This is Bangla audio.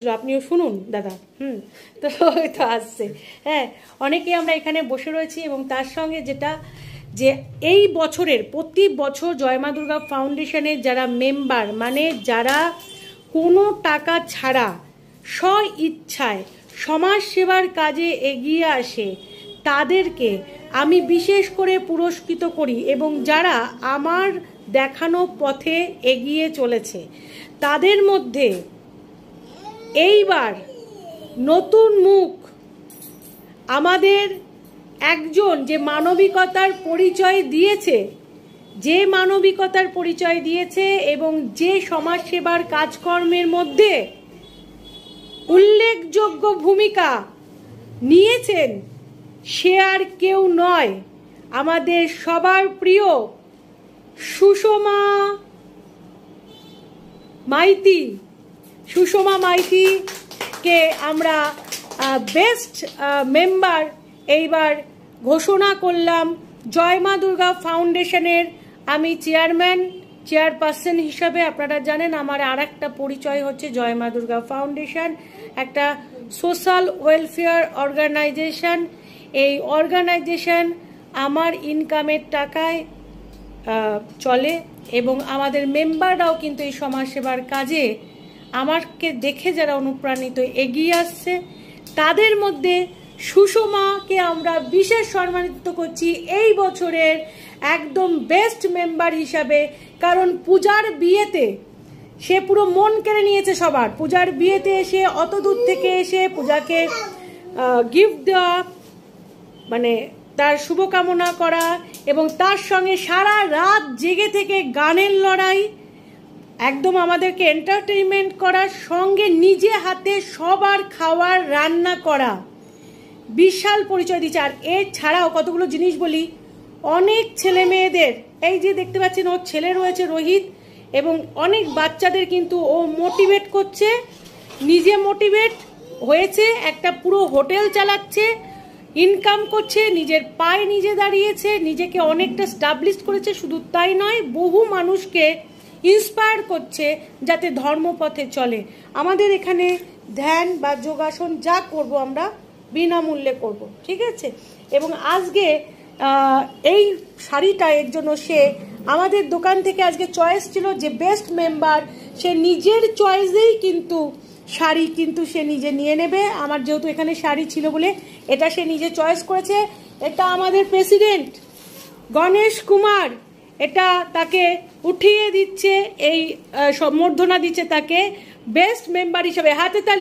আপনিও শুনুন দাদা। তো তো আসছে। হ্যাঁ, অনেকেই আমরা এখানে বসে রয়েছি এবং তার সঙ্গে যেটা যে এই বছরের প্রতি বছর জয় মা দুর্গা ফাউন্ডেশনের যারা মেম্বার, মানে যারা কোনো টাকা ছাড়া স্ব ইচ্ছায় সমাজ সেবার কাজে এগিয়ে আসে, তাদেরকে আমি বিশেষ করে পুরস্কৃত করি এবং যারা আমার দেখানো পথে এগিয়ে চলেছে তাদের মধ্যে এইবার নতুন মুখ আমাদের একজন যে মানবিকতার পরিচয় দিয়েছে এবং যে সমাজসেবার কাজকর্মের মধ্যে উল্লেখযোগ্য ভূমিকা নিয়েছেন, সে আর কেউ নয়, আমাদের সবার প্রিয় সুষমা মাইতিকে আমরা বেস্ট মেম্বার এইবার ঘোষণা করলাম। জয় মা দুর্গা ফাউন্ডেশনের আমি চেয়ারপারসন হিসাবে। আপনারা জানেন আমার আর একটা পরিচয় হচ্ছে জয় মা দুর্গা ফাউন্ডেশন একটা সোশ্যাল ওয়েলফেয়ার অর্গানাইজেশন। এই অর্গানাইজেশন আমার ইনকামের টাকায় চলে এবং আমাদের মেম্বাররাও কিন্তু এই সমাজসেবার কাজে আমাকে দেখে যারা অনুপ্রাণিত এগিয়ে আসছে, তাদের মধ্যে সুষমাকে আমরা বিশেষ সম্মানিত করছি এই বছরের একদম বেস্ট মেম্বার হিসাবে। কারণ পূজার বিয়েতে সে পুরো মন কেড়ে নিয়েছে সবার। পূজার বিয়েতে এসে অত দূর থেকে এসে পূজাকে গিফট দেওয়া, মানে তার শুভকামনা করা এবং তার সঙ্গে সারা রাত জেগে থেকে গানের লড়াই, একদম আমাদেরকে এন্টারটেইনমেন্ট করার সঙ্গে নিজে হাতে সবার খাওয়ার রান্না করা, বিশাল পরিচয় দিচ্ছে। আর এর ছাড়াও কতগুলো জিনিস বলি, অনেক ছেলে মেয়েদের, এই যে দেখতে পাচ্ছেন ওর ছেলে রয়েছে রোহিত, এবং অনেক বাচ্চাদের কিন্তু ও মোটিভেট করছে, নিজে মোটিভেট হয়েছে, একটা পুরো হোটেল চালাচ্ছে, ইনকাম করছে, নিজের পায়ে নিজে দাঁড়িয়েছে, নিজেকে অনেকটা স্টাবলিশ করেছে। শুধু তাই নয়, বহু মানুষকে ইন্সপায়ার করছে যাতে ধর্মপথে চলে। আমাদের এখানে ধ্যান বা যোগাসন যা করব আমরা বিনামূল্যে করব, ঠিক আছে? এবং আজকে এই শাড়িটা এর জন্য সে আমাদের দোকান থেকে আজকে চয়েস ছিল যে বেস্ট মেম্বার, সে নিজের চয়েসেই কিন্তু শাড়ি কিন্তু সে নিজে নিয়ে নেবে। আমার যেহেতু এখানে শাড়ি ছিল বলে এটা সে নিজে চয়েস করেছে। এটা আমাদের প্রেসিডেন্ট গণেশ কুমার এটা তাকে উঠিয়ে দিচ্ছে, এই সম্বর্ধনা দিচ্ছে তাকে বেস্ট মেম্বার হিসেবে। হাতে তালি।